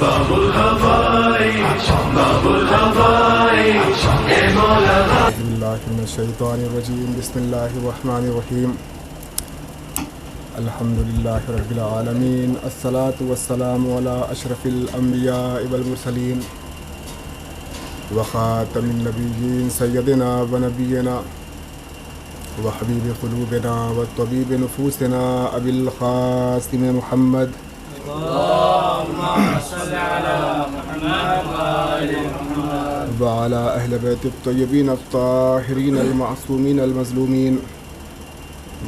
باب الهوائي باب الهوائي اے مولا أعوذ بالله من الشيطان الرجيم بسم الله الرحمن الرحيم الحمد لله رب العالمين الصلاة والسلام على أشرف الأنبياء والمرسلين وخاتم النبيين سيدنا ونبينا وحبيب قلوبنا وطبيب نفوسنا أبي القاسم محمد اللهم صل على محمد وآل محمد وعلى أهل بيت الطيبين الطاهرين المعصومين المظلومين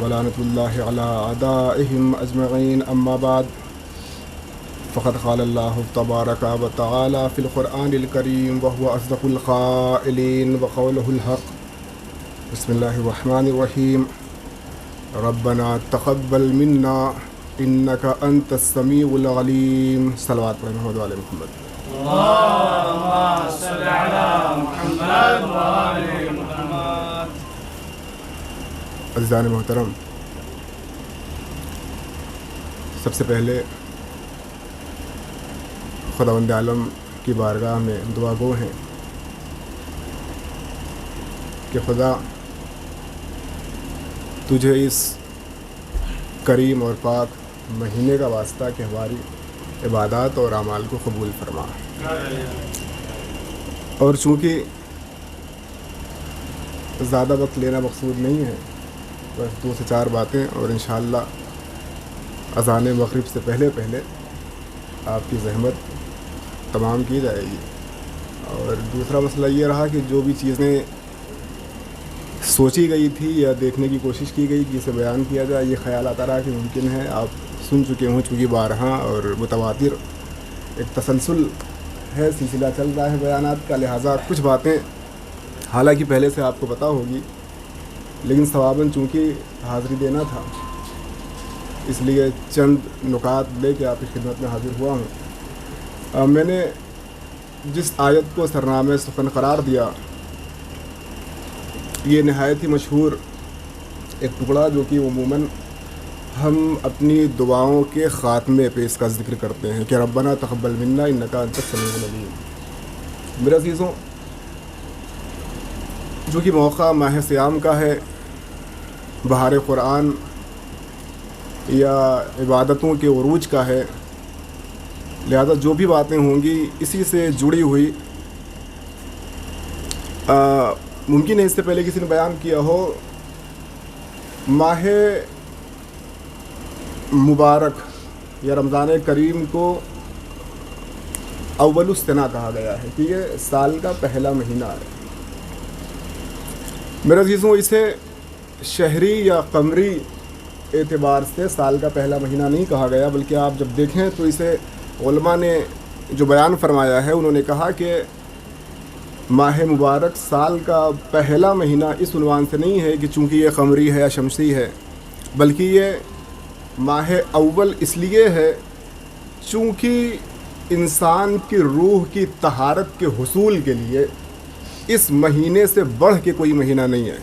ولعنة الله على أعدائهم أجمعين أما بعد فقد قال الله تبارك وتعالى في القرآن الكريم وهو أصدق القائلين وقوله الحق بسم الله الرحمن الرحيم ربنا تقبل منا إنك أنت السميع العليم صلوات محمد وعلى محمد اللهم صل على محمد وآل محمد عزیزان محترم، سب سے پہلے خداوند عالم کی بارگاہ میں دعا گو ہیں کہ خدا تجھے اس کریم اور پاک مہینے کا واسطہ کہ ہماری عبادات اور اعمال کو قبول فرما۔ اور چونکہ زیادہ وقت لینا مقصود نہیں ہے، بس 2 سے 4 باتیں، اور انشاءاللہ اذان مغرب سے پہلے آپ کی زحمت تمام کی جائے گی۔ اور دوسرا مسئلہ یہ رہا کہ جو بھی چیزیں سوچی گئی تھی یا دیکھنے کی کوشش کی گئی کہ اسے بیان کیا جائے، یہ خیال آتا رہا کہ ممکن ہے آپ سن چکے ہوں، چونکہ بارہا اور متواتر ایک تسلسل ہے، سلسلہ چل رہا ہے بیانات کا، لہٰذا کچھ باتیں حالانکہ پہلے سے آپ کو پتہ ہوگی، لیکن ثواباً چونکہ حاضری دینا تھا اس لیے چند نکات لے کے آپ کی خدمت میں حاضر ہوا ہوں۔ میں نے جس آیت کو سرنامہ سخن قرار دیا، یہ نہایت ہی مشہور ایک ٹکڑا جو کہ عموماً ہم اپنی دعاؤں کے خاتمے پہ اس کا ذکر کرتے ہیں کہ ربنا تقبل منا انک انت السمیع العلیم۔ میرے عزیزوں، جو کہ موقع ماہ صیام کا ہے، بہار قرآن یا عبادتوں کے عروج کا ہے، لہذا جو بھی باتیں ہوں گی اسی سے جڑی ہوئی، ممکن ہے اس سے پہلے کسی نے بیان کیا ہو، ماہ مبارک یا رمضان کریم کو اول السنہ کہا گیا ہے کہ یہ سال کا پہلا مہینہ ہے۔ میرے عزیزوں، اسے شہری یا قمری اعتبار سے سال کا پہلا مہینہ نہیں کہا گیا، بلکہ آپ جب دیکھیں تو اسے علماء نے جو بیان فرمایا ہے، انہوں نے کہا کہ ماہ مبارک سال کا پہلا مہینہ اس عنوان سے نہیں ہے کہ چونکہ یہ قمری ہے یا شمسی ہے، بلکہ یہ ماہ اول اس لیے ہے چونکہ انسان کی روح کی طہارت کے حصول کے لیے اس مہینے سے بڑھ کے کوئی مہینہ نہیں ہے،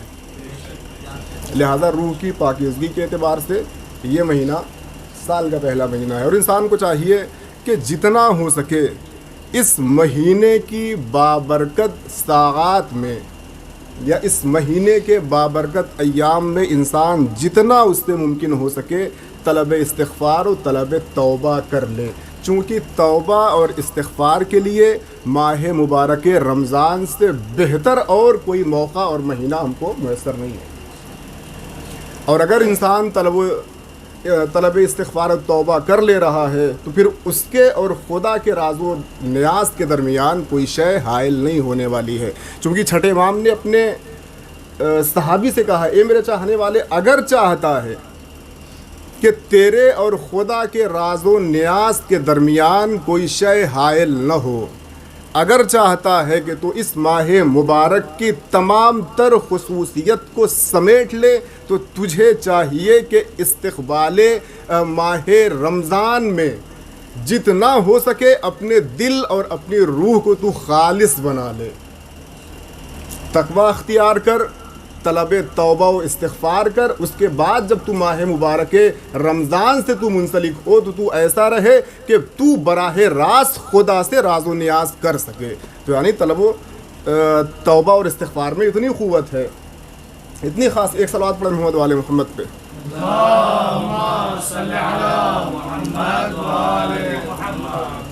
لہذا روح کی پاکیزگی کے اعتبار سے یہ مہینہ سال کا پہلا مہینہ ہے۔ اور انسان کو چاہیے کہ جتنا ہو سکے اس مہینے کی بابرکت ساعات میں یا اس مہینے کے بابرکت ایام میں انسان جتنا اس سے ممکن ہو سکے طلب استغفار و طلب توبہ کر لے، چونکہ توبہ اور استغفار کے لیے ماہ مبارک رمضان سے بہتر اور کوئی موقع اور مہینہ ہم کو میسر نہیں ہے۔ اور اگر انسان طلب استغفار و توبہ کر لے رہا ہے تو پھر اس کے اور خدا کے راز و نیاز کے درمیان کوئی شے حائل نہیں ہونے والی ہے، چونکہ چھٹے امام نے اپنے صحابی سے کہا، اے میرے چاہنے والے، اگر چاہتا ہے کہ تیرے اور خدا کے راز و نیاز کے درمیان کوئی شے حائل نہ ہو، اگر چاہتا ہے کہ تو اس ماہ مبارک کی تمام تر خصوصیت کو سمیٹ لے تو تجھے چاہیے کہ استقبال ماہ رمضان میں جتنا ہو سکے اپنے دل اور اپنی روح کو تو خالص بنا لے، تقوی اختیار کر، طلب توبہ و استغفار کر. اس کے بعد جب تو ماہ مبارک رمضان سے تو منسلک ہو تو ایسا رہے کہ تو براہ راست خدا سے راز و نیاز کر سکے. تو یعنی طلب و توبہ اور استغفار میں اتنی قوت ہے, اتنی خاص. ایک صلوات پڑھیں محمد والے محمد پہ.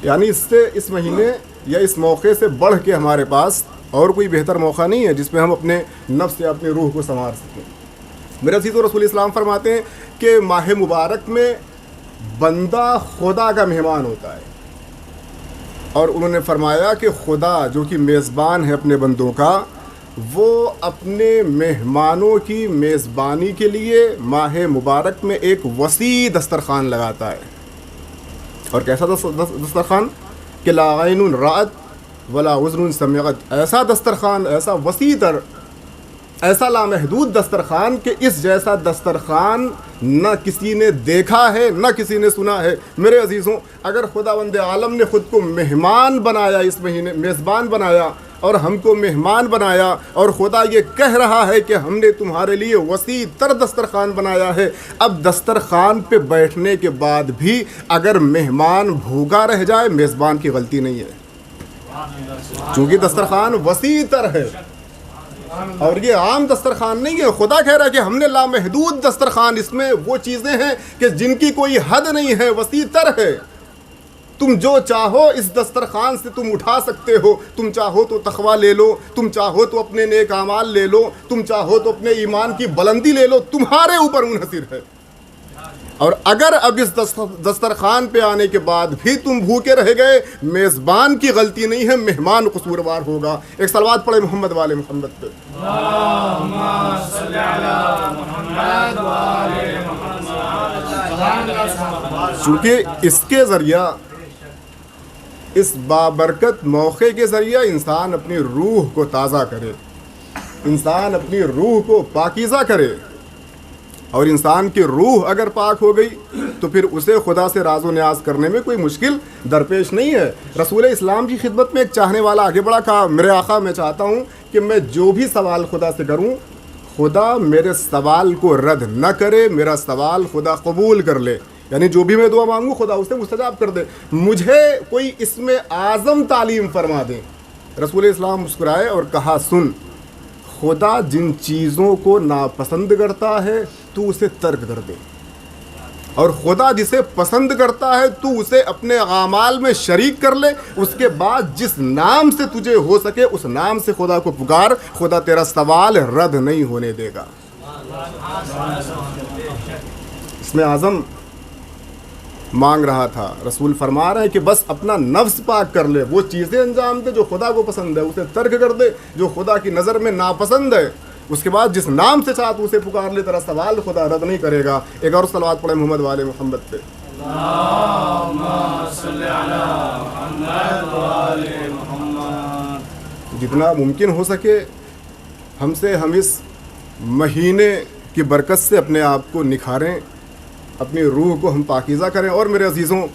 یعنی اس سے اس مہینے یا اس موقع سے بڑھ کے ہمارے پاس اور کوئی بہتر موقع نہیں ہے جس میں ہم اپنے نفس یا اپنی روح کو سنوار سکیں. میرے عزیز و رسول اسلام فرماتے ہیں کہ ماہ مبارک میں بندہ خدا کا مہمان ہوتا ہے, اور انہوں نے فرمایا کہ خدا جو کہ میزبان ہے اپنے بندوں کا, وہ اپنے مہمانوں کی میزبانی کے لیے ماہ مبارک میں ایک وسیع دسترخوان لگاتا ہے. اور کیسا دسترخوان کہ لا عین رأت ولا اذن سمعت. ایسا دسترخوان, ایسا وسیع تر, ایسا لامحدود دسترخوان کہ اس جیسا دسترخوان نہ کسی نے دیکھا ہے نہ کسی نے سنا ہے. میرے عزیزوں, اگر خداوند عالم نے خود کو مہمان بنایا, اس مہینے میزبان بنایا اور ہم کو مہمان بنایا, اور خدا یہ کہہ رہا ہے کہ ہم نے تمہارے لیے وسیع تر دسترخوان بنایا ہے, اب دسترخوان پہ بیٹھنے کے بعد بھی اگر مہمان بھوکا رہ جائے, میزبان کی غلطی نہیں ہے, چونکہ دسترخوان وسیع تر ہے اور یہ عام دسترخوان نہیں ہے. خدا کہہ رہا ہے کہ ہم نے لامحدود دسترخوان, اس میں وہ چیزیں ہیں کہ جن کی کوئی حد نہیں ہے, وسیع تر ہے. تم جو چاہو اس دسترخوان سے تم اٹھا سکتے ہو. تم چاہو تو تقویٰ لے لو, تم چاہو تو اپنے نیک اعمال لے لو, تم چاہو تو اپنے ایمان کی بلندی لے لو, تمہارے اوپر منحصر ہے. اور اگر اب اس دسترخوان پہ آنے کے بعد بھی تم بھوکے رہ گئے, میزبان کی غلطی نہیں ہے, مہمان قصوروار ہوگا. ایک صلوات پڑھے محمد والے محمد پہ. چونکہ اس کے ذریعہ, اس بابرکت موقع کے ذریعہ انسان اپنی روح کو تازہ کرے, انسان اپنی روح کو پاکیزہ کرے. اور انسان کی روح اگر پاک ہو گئی تو پھر اسے خدا سے راز و نیاز کرنے میں کوئی مشکل درپیش نہیں ہے. رسول اسلام کی خدمت میں ایک چاہنے والا آگے بڑھا, کہا میرے آقا میں چاہتا ہوں کہ میں جو بھی سوال خدا سے کروں, خدا میرے سوال کو رد نہ کرے, میرا سوال خدا قبول کر لے. یعنی جو بھی میں دعا مانگوں خدا اسے مستجاب کر دے. مجھے کوئی اس میں اعظم تعلیم فرما دے. رسول اسلام مسکرائے اور کہا, سن, خدا جن چیزوں کو ناپسند کرتا ہے تو اسے ترک کر دے, اور خدا جسے پسند کرتا ہے تو اسے اپنے اعمال میں شریک کر لے. اس کے بعد جس نام سے تجھے ہو سکے اس نام سے خدا کو پکار, خدا تیرا سوال رد نہیں ہونے دے گا. اس میں اعظم مانگ رہا تھا. رسول فرما رہے ہیں کہ بس اپنا نفس پاک کر لے, وہ چیزیں انجام دے جو خدا کو پسند ہے, اسے ترک کر دے جو خدا کی نظر میں ناپسند ہے. اس کے بعد جس نام سے چاہت اسے پکار لے, تیرا سوال خدا رد نہیں کرے گا. ایک اور صلوات پڑھیں محمد والے محمد پہ. جتنا ممکن ہو سکے ہم اس مہینے کی برکت سے اپنے آپ کو نکھاریں, اپنی روح کو ہم پاکیزہ کریں. اور میرے عزیزوں,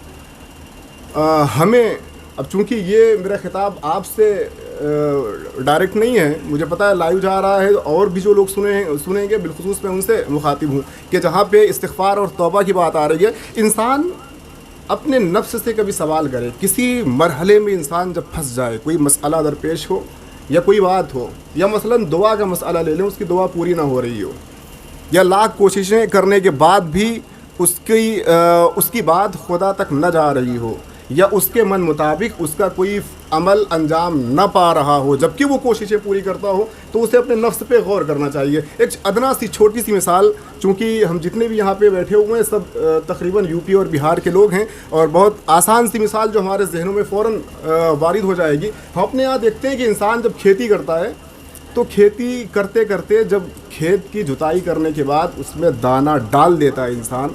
ہمیں اب چونکہ یہ میرا خطاب آپ سے ڈائریکٹ نہیں ہے, مجھے پتہ ہے لائیو جا رہا ہے, اور بھی جو لوگ سنیں گے بالخصوص میں ان سے مخاطب ہوں کہ جہاں پہ استغفار اور توبہ کی بات آ رہی ہے, انسان اپنے نفس سے کبھی سوال کرے. کسی مرحلے میں انسان جب پھنس جائے, کوئی مسئلہ درپیش ہو یا کوئی بات ہو, یا مثلاً دعا کا مسئلہ لے لیں, اس کی دعا پوری نہ ہو رہی ہو, یا لاکھ کوششیں کرنے کے بعد بھی اس کی بات خدا تک نہ جا رہی ہو, یا اس کے من مطابق اس کا کوئی عمل انجام نہ پا رہا ہو جبکہ وہ کوششیں پوری کرتا ہو, تو اسے اپنے نفس پہ غور کرنا چاہیے. ایک ادنا سی چھوٹی سی مثال, چونکہ ہم جتنے بھی یہاں پہ بیٹھے ہوئے ہیں سب تقریباً یو پی اور بہار کے لوگ ہیں, اور بہت آسان سی مثال جو ہمارے ذہنوں میں فوراً وارد ہو جائے گی. ہم اپنے یہاں دیکھتے ہیں کہ انسان جب کھیتی کرتا ہے تو کھیتی کرتے کرتے جب کھیت کی جتائی کرنے کے بعد اس میں دانہ ڈال دیتا ہے انسان,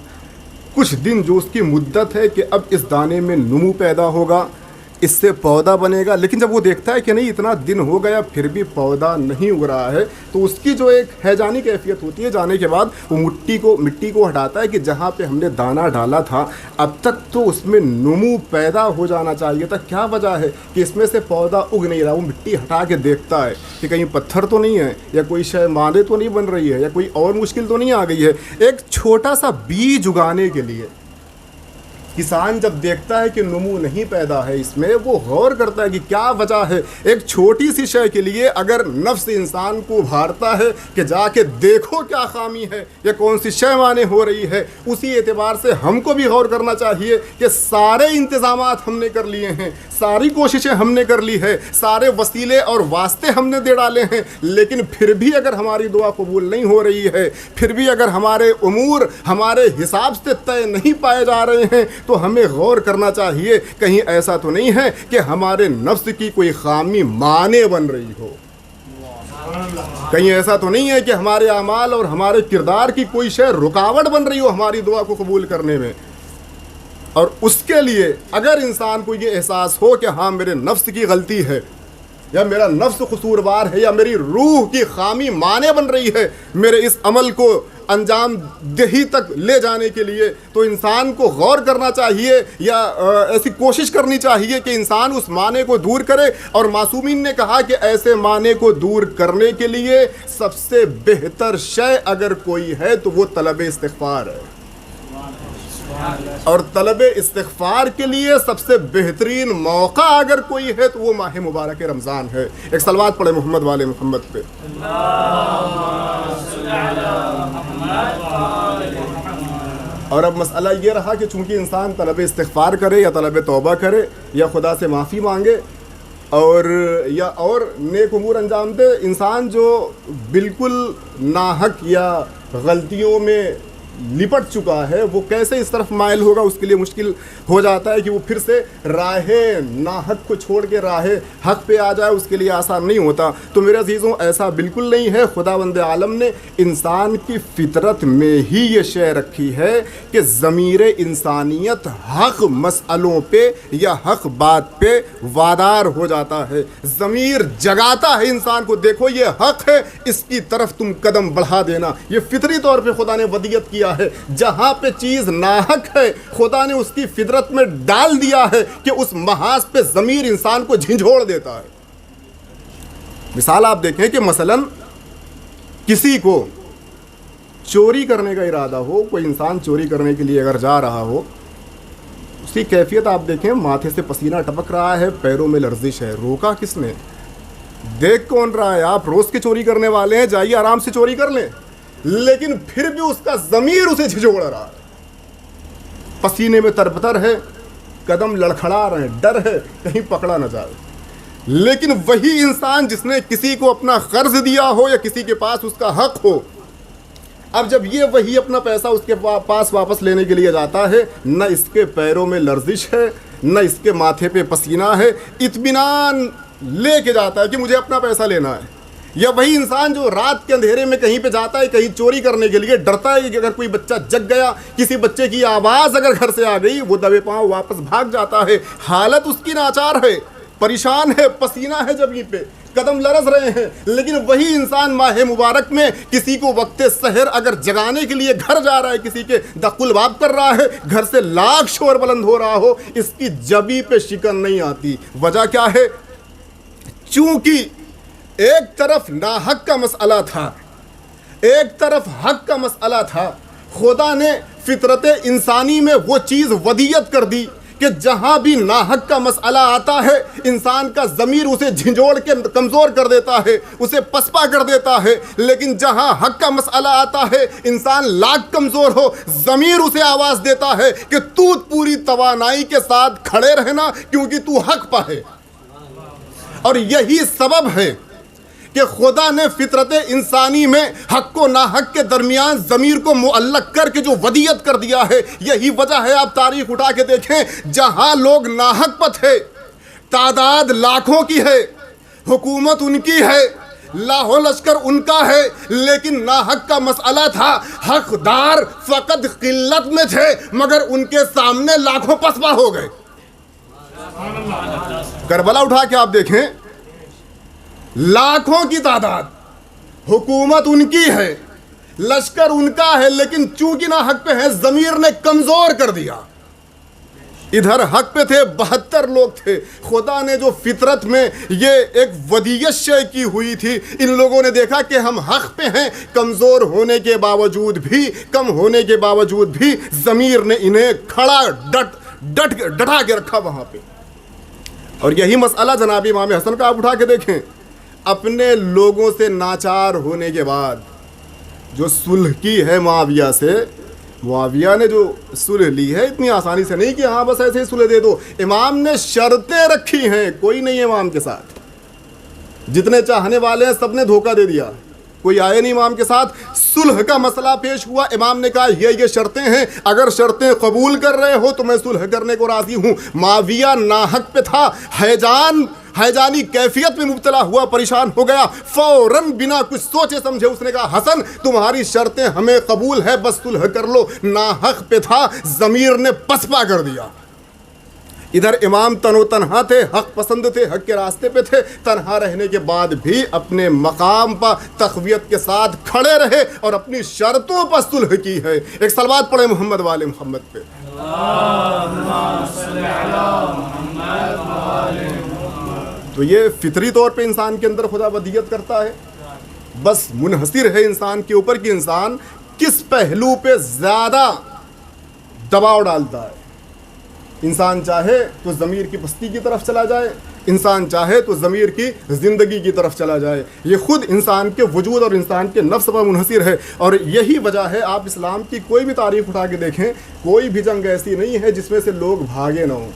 کچھ دن جو اس کی مدت ہے کہ اب اس دانے میں نمو پیدا ہوگا, اس سے پودا بنے گا. لیکن جب وہ دیکھتا ہے کہ نہیں اتنا دن ہو گیا پھر بھی پودا نہیں اگ رہا ہے, تو اس کی جو ایک ہیجانی کیفیت ہوتی ہے, جانے کے بعد وہ مٹی کو ہٹاتا ہے کہ جہاں پہ ہم نے دانہ ڈالا تھا اب تک تو اس میں نمو پیدا ہو جانا چاہیے تھا, کیا وجہ ہے کہ اس میں سے پودا اگ نہیں رہا. وہ مٹی ہٹا کے دیکھتا ہے کہ کہیں پتھر تو نہیں ہے, یا کوئی شے مادے تو نہیں بن رہی ہے, یا کوئی اور مشکل تو نہیں آ گئی ہے. ایک چھوٹا سا بیج اگانے کے لیے کسان جب دیکھتا ہے کہ نمو نہیں پیدا ہے اس میں, وہ غور کرتا ہے کہ کیا وجہ ہے. ایک چھوٹی سی شے کے لیے اگر نفس انسان کو ابھارتا ہے کہ جا کے دیکھو کیا خامی ہے یا کون سی شے مانے ہو رہی ہے, اسی اعتبار سے ہم کو بھی غور کرنا چاہیے کہ سارے انتظامات ہم نے کر لیے ہیں, ساری کوششیں ہم نے کر لی ہے, سارے وسیلے اور واسطے ہم نے دے ڈالے ہیں, لیکن پھر بھی اگر ہماری دعا قبول نہیں ہو رہی ہے, پھر بھی اگر ہمارے امور ہمارے حساب سے طے نہیں پائے جا رہے ہیں, تو ہمیں غور کرنا چاہیے کہیں ایسا تو نہیں ہے کہ ہمارے نفس کی کوئی خامی مانے بن رہی ہو, کہیں ایسا تو نہیں ہے کہ ہمارے اعمال اور ہمارے کردار کی کوئی شے رکاوٹ بن رہی ہو ہماری دعا کو قبول کرنے میں. اور اس کے لیے اگر انسان کو یہ احساس ہو کہ ہاں میرے نفس کی غلطی ہے, یا میرا نفس قصوروار ہے, یا میری روح کی خامی مانے بن رہی ہے میرے اس عمل کو انجام دہی تک لے جانے کے لیے, تو انسان کو غور کرنا چاہیے یا ایسی کوشش کرنی چاہیے کہ انسان اس معنی کو دور کرے. اور معصومین نے کہا کہ ایسے معنی کو دور کرنے کے لیے سب سے بہتر شے اگر کوئی ہے تو وہ طلب استغفار ہے, اور طلب استغفار کے لیے سب سے بہترین موقع اگر کوئی ہے تو وہ ماہ مبارک رمضان ہے. ایک صلوات پڑھے محمد والے محمد پہ. اور اب مسئلہ یہ رہا کہ چونکہ انسان طلب استغفار کرے یا طلب توبہ کرے یا خدا سے معافی مانگے اور یا اور نیک امور انجام دے, انسان جو بالکل ناحق یا غلطیوں میں لپٹ چکا ہے وہ کیسے اس طرف مائل ہوگا, اس کے لیے مشکل ہو جاتا ہے کہ وہ پھر سے راہ ناحق کو چھوڑ کے راہ حق پہ آ جائے, اس کے لیے آسان نہیں ہوتا. تو میرے عزیزوں ایسا بالکل نہیں ہے. خداوند عالم نے انسان کی فطرت میں ہی یہ شے رکھی ہے کہ ضمیر انسانیت حق مسئلوں پہ یا حق بات پہ وادار ہو جاتا ہے. ضمیر جگاتا ہے انسان کو, دیکھو یہ حق ہے, اس کی طرف تم قدم بڑھا دینا. یہ فطری طور پہ خدا نے ودیت کیا ہے. جہاں پہ چیز ناحق ہے خدا نے اس کی فطرت میں ڈال دیا ہے کہ اس محاذ پہ ضمیر انسان کو جھنجھوڑ دیتا ہے. مثال آپ دیکھیں کہ مثلا کسی کو چوری کرنے کا ارادہ ہو, کوئی انسان چوری کرنے کے لیے اگر جا رہا ہو, اس کی کیفیت آپ دیکھیں, ماتھے سے پسینہ ٹپک رہا ہے, پیروں میں لرزش ہے. روکا کس نے؟ دیکھ کون رہا ہے؟ آپ روز کی چوری کرنے والے ہیں, جائیے آرام سے چوری کر لیں. لیکن پھر بھی اس کا ضمیر اسے جھنجھوڑ رہا ہے, پسینے میں تربتر ہے, قدم لڑکھڑا رہے ہیں, ڈر ہے کہیں پکڑا نہ جائے. لیکن وہی انسان جس نے کسی کو اپنا قرض دیا ہو یا کسی کے پاس اس کا حق ہو, اب جب یہ وہی اپنا پیسہ اس کے پاس واپس لینے کے لیے جاتا ہے, نہ اس کے پیروں میں لرزش ہے, نہ اس کے ماتھے پہ پسینہ ہے, اطمینان لے کے جاتا ہے کہ مجھے اپنا پیسہ لینا ہے. یا وہی انسان جو رات کے اندھیرے میں کہیں پہ جاتا ہے, کہیں چوری کرنے کے لیے ڈرتا ہے کہ اگر کوئی بچہ جگ گیا, کسی بچے کی آواز اگر گھر سے آ گئی, وہ دبے پاؤں واپس بھاگ جاتا ہے. حالت اس کی ناچار ہے, پریشان ہے, پسینہ ہے جبیں پہ, قدم لرز رہے ہیں. لیکن وہی انسان ماہ مبارک میں کسی کو وقت سحر اگر جگانے کے لیے گھر جا رہا ہے, کسی کے دقل باب کر رہا ہے, گھر سے لاکھ شور بلند ہو رہا ہو, اس کی جبیں پہ شکن نہیں آتی. وجہ کیا ہے؟ چونکہ ایک طرف ناحق کا مسئلہ تھا, ایک طرف حق کا مسئلہ تھا. خدا نے فطرت انسانی میں وہ چیز ودیت کر دی کہ جہاں بھی ناحق کا مسئلہ آتا ہے انسان کا ضمیر اسے جھنجھوڑ کے کمزور کر دیتا ہے, اسے پسپا کر دیتا ہے. لیکن جہاں حق کا مسئلہ آتا ہے انسان لاکھ کمزور ہو, ضمیر اسے آواز دیتا ہے کہ تو پوری توانائی کے ساتھ کھڑے رہنا کیونکہ تو حق پا ہے. اور یہی سبب ہے کہ خدا نے فطرت انسانی میں حق و ناحق کے درمیان ضمیر کو معلق کر کے جو ودیت کر دیا ہے. یہی وجہ ہے, آپ تاریخ اٹھا کے دیکھیں, جہاں لوگ ناحق پر تھے, تعداد لاکھوں کی ہے, حکومت ان کی ہے, لاہو لشکر ان کا ہے, لیکن ناحق کا مسئلہ تھا, حقدار فقط قلت میں تھے مگر ان کے سامنے لاکھوں پسپا ہو گئے. کربلا اٹھا کے آپ دیکھیں، لاکھوں کی تعداد، حکومت ان کی ہے، لشکر ان کا ہے، لیکن چونکہ نہ حق پہ ہے ضمیر نے کمزور کر دیا۔ ادھر حق پہ تھے 72 لوگ تھے، خدا نے جو فطرت میں یہ ایک ودیعت شے کی ہوئی تھی، ان لوگوں نے دیکھا کہ ہم حق پہ ہیں، کمزور ہونے کے باوجود بھی، کم ہونے کے باوجود بھی ضمیر نے انہیں کھڑا ڈٹا کے رکھا وہاں پہ۔ اور یہی مسئلہ جناب امام حسن کا آپ اٹھا کے دیکھیں، اپنے لوگوں سے ناچار ہونے کے بعد جو صلح کی ہے معاویہ سے، معاویہ نے جو صلح لی ہے اتنی آسانی سے نہیں کہ ہاں بس ایسے ہی صلح دے دو، امام نے شرطیں رکھی ہیں، کوئی نہیں ہے امام کے ساتھ، جتنے چاہنے والے ہیں سب نے دھوکہ دے دیا، کوئی آئے نہیں امام کے ساتھ۔ صلح کا مسئلہ پیش ہوا، امام نے کہا یہ شرطیں ہیں، اگر شرطیں قبول کر رہے ہو تو میں صلح کرنے کو راضی ہوں۔ معاویہ ناحق پہ تھا، ہیجانی کیفیت میں مبتلا ہوا، پریشان ہو گیا، فوراً بنا کچھ سوچے سمجھے اس نے کہا حسن تمہاری شرطیں ہمیں قبول ہے، بس صلح کر لو۔ ناحق پہ تھا، ضمیر نے پسپا کر دیا۔ ادھر امام تن و تنہا تھے، حق پسند تھے، حق کے راستے پہ تھے، تنہا رہنے کے بعد بھی اپنے مقام پر تقویت کے ساتھ کھڑے رہے اور اپنی شرطوں پر صلح کی ہے۔ ایک صلوات پڑھے محمد وآل محمد پہ۔ تو یہ فطری طور پہ انسان کے اندر خدا ودیعت کرتا ہے، بس منحصر ہے انسان کے اوپر کہ انسان کس پہلو پہ زیادہ دباؤ ڈالتا ہے۔ انسان چاہے تو ضمیر کی پستی کی طرف چلا جائے، انسان چاہے تو ضمیر کی زندگی کی طرف چلا جائے، یہ خود انسان کے وجود اور انسان کے نفس پر منحصر ہے۔ اور یہی وجہ ہے، آپ اسلام کی کوئی بھی تاریخ اٹھا کے دیکھیں، کوئی بھی جنگ ایسی نہیں ہے جس میں سے لوگ بھاگے نہ ہوں،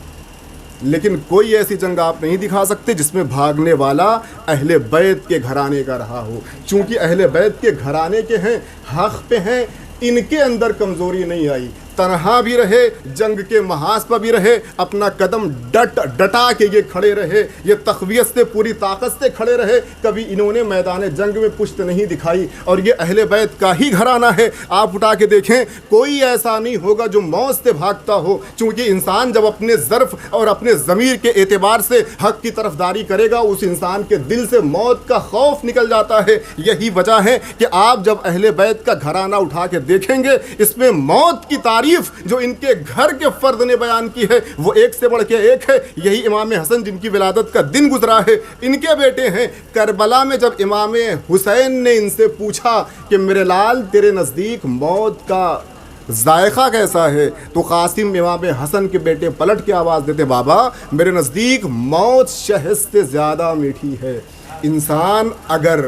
لیکن کوئی ایسی جنگ آپ نہیں دکھا سکتے جس میں بھاگنے والا اہل بیت کے گھرانے کا رہا ہو۔ چونکہ اہل بیت کے گھرانے کے ہیں، حق پہ ہیں، ان کے اندر کمزوری نہیں آئی، تنہا بھی رہے، جنگ کے محاذ پر بھی رہے، اپنا قدم ڈٹا کے یہ کھڑے رہے، یہ تقویت سے پوری طاقت سے کھڑے رہے، کبھی انہوں نے میدان جنگ میں پشت نہیں دکھائی، اور یہ اہل بیت کا ہی گھرانہ ہے۔ آپ اٹھا کے دیکھیں، کوئی ایسا نہیں ہوگا جو موت سے بھاگتا ہو، چونکہ انسان جب اپنے ظرف اور اپنے ضمیر کے اعتبار سے حق کی طرف داری کرے گا، اس انسان کے دل سے موت کا خوف نکل جاتا ہے۔ یہی وجہ ہے کہ آپ جب اہل بیت کا گھرانہ اٹھا کے دیکھیں گے، اس میں موت کی تعریف جو ان کے گھر کے فرد نے بیان کی ہے وہ ایک سے بڑھ کے ایک ہے۔ یہی امام حسن جن کی ولادت کا دن گزرا ہے، ان کے بیٹے ہیں۔ کربلا میں جب امام حسین نے ان سے پوچھا کہ میرے لال تیرے نزدیک موت کا ذائقہ کیسا ہے، تو قاسم امام حسن کے بیٹے پلٹ کے آواز دیتے، بابا میرے نزدیک موت شہد سے زیادہ میٹھی ہے۔ انسان اگر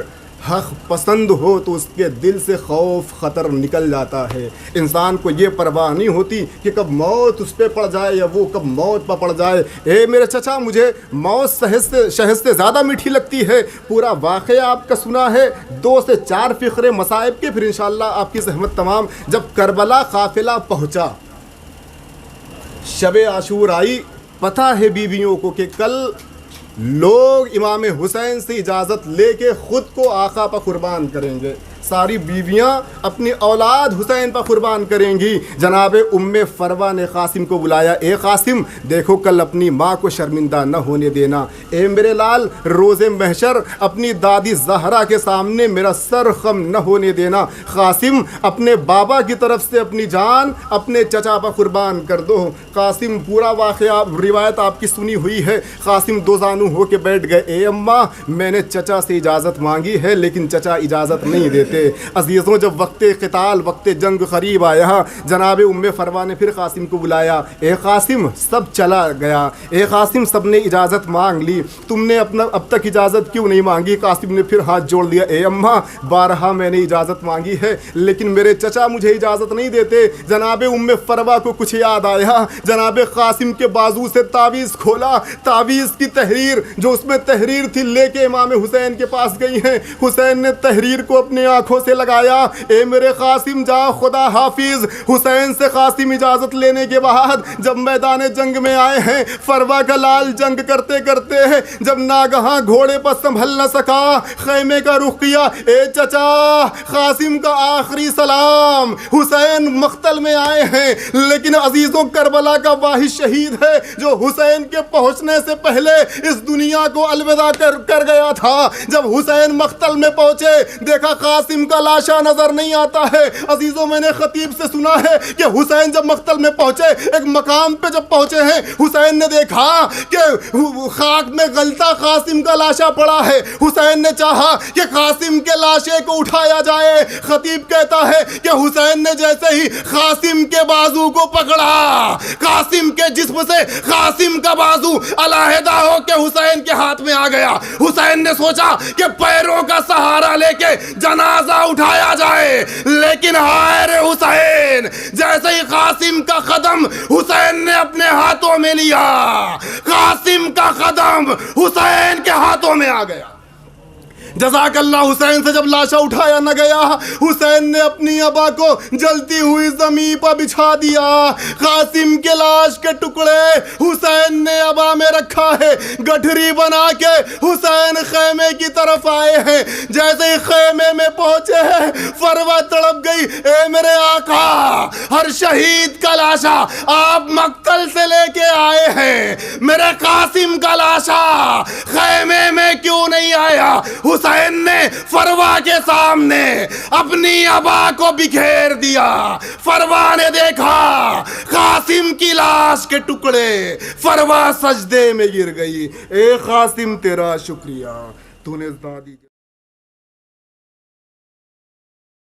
حق پسند ہو تو اس کے دل سے خوف خطر نکل جاتا ہے، انسان کو یہ پرواہ نہیں ہوتی کہ کب موت اس پہ پڑ جائے یا وہ کب موت پہ پڑ جائے۔ اے میرے چچا مجھے موت شہد سے زیادہ میٹھی لگتی ہے۔ پورا واقعہ آپ کا سنا ہے، 2 سے 4 فقرے مصائب کے، پھر انشاءاللہ آپ کی زحمت تمام۔ جب کربلا قافلہ پہنچا، شب عاشور آئی، پتہ ہے بیویوں کو کہ کل لوگ امام حسین سے اجازت لے کے خود کو آقا پر قربان کریں گے، ساری بیویاں اپنی اولاد حسین پر قربان کریں گی۔ جناب ام فروہ نے قاسم کو بلایا، اے قاسم دیکھو کل اپنی ماں کو شرمندہ نہ ہونے دینا، اے میرے لال روز محشر اپنی دادی زہرا کے سامنے میرا سر خم نہ ہونے دینا۔ قاسم اپنے بابا کی طرف سے اپنی جان اپنے چچا پر قربان کر دو۔ قاسم پورا واقعہ روایت آپ کی سنی ہوئی ہے، قاسم دو زانو ہو کے بیٹھ گئے، اے اماں میں نے چچا سے اجازت مانگی ہے لیکن چچا اجازت نہیں دیتے۔ عزیزوں جب وقت قتال وقت جنگ قریب آیا، جناب ام فروہ نے پھر قاسم کو بلایا، اے قاسم سب چلا گیا، اے قاسم سب نے اجازت مانگ لی، تم نے اب تک اجازت کیوں نہیں مانگی؟ قاسم نے پھر ہاتھ جوڑ دیا، اے اماں بارہا میں نے اجازت مانگی ہے لیکن میرے چچا مجھے اجازت نہیں دیتے۔ جناب ام فروہ کو کچھ یاد آیا، جناب قاسم کے بازو سے تعویذ کھولا، تعویذ کی تحریر جو اس میں تحریر تھی لے کے امام حسین کے پاس گئی ہیں۔ حسین نے تحریر کو اپنے آنکھوں سے لگایا. اے میرے قاسم جا خدا حافظ. حسین سے قاسم اجازت لینے کے بعد جب میدان جنگ میں آئے ہیں, فروا کا لال جنگ کرتے کرتے جب ناگہاں گھوڑے پر سنبھل نہ سکا, خیمے کا رخ کیا. اے چچا, قاسم کا آخری سلام. حسین مقتل میں آئے ہیں, لیکن عزیزوں کربلا کا واحد شہید ہے جو حسین کے پہنچنے سے پہلے اس دنیا کو الوداع کر گیا تھا. جب حسین مقتل میں پہنچے, دیکھا قاسم کا لاشا نظر نہیں آتا ہے. عزیزوں, میں نے خطیب سے سنا ہے کہ حسین جب مقتل میں پہنچے, ایک مقام پہ جب پہنچے ہیں, حسین نے دیکھا کہ خاک میں غلطہ قاسم کا لاشا پڑا ہے. حسین نے چاہا کہ قاسم کے لاشے کو اٹھایا جائے. خطیب کہتا ہے کہ حسین نے جیسے ہی قاسم کے بازو کو پکڑا, قاسم کے جسم سے قاسم کا بازو علیحدہ ہو کے حسین کے ہاتھ میں آ گیا. حسین نے سوچا کہ پیروں کا سہارا لے کے جنازہ اٹھایا جائے, لیکن ہائے رے حسین, جیسے ہی قاسم کا قدم حسین نے اپنے ہاتھوں میں لیا, قاسم کا قدم حسین کے ہاتھوں میں آ گیا. جزاک اللہ. حسین سے جب لاشا اٹھایا نہ گیا, حسین نے اپنی ابا کو جلتی ہوئی زمین پر بچھا دیا. قاسم کے لاش کے ٹکڑے حسین نے ابا میں رکھا ہے. گٹھری بنا کے حسین خیمے کی طرف آئے ہیں. جیسے ہی خیمے میں پہنچے ہیں, فروا تڑپ گئی. اے میرے آقا, ہر شہید کا لاشا آپ مقتل سے لے کے آئے ہیں, میرے قاسم کا لاشا خیمے میں کیوں نہیں آیا؟ حسین نے فروا کے سامنے اپنی ابا کو بکھیر دیا. فروا نے دیکھا قاسم کی لاش کے ٹکڑے, فروا سجدے میں گر گئی. اے قاسم تیرا شکریہ, تو نے دادی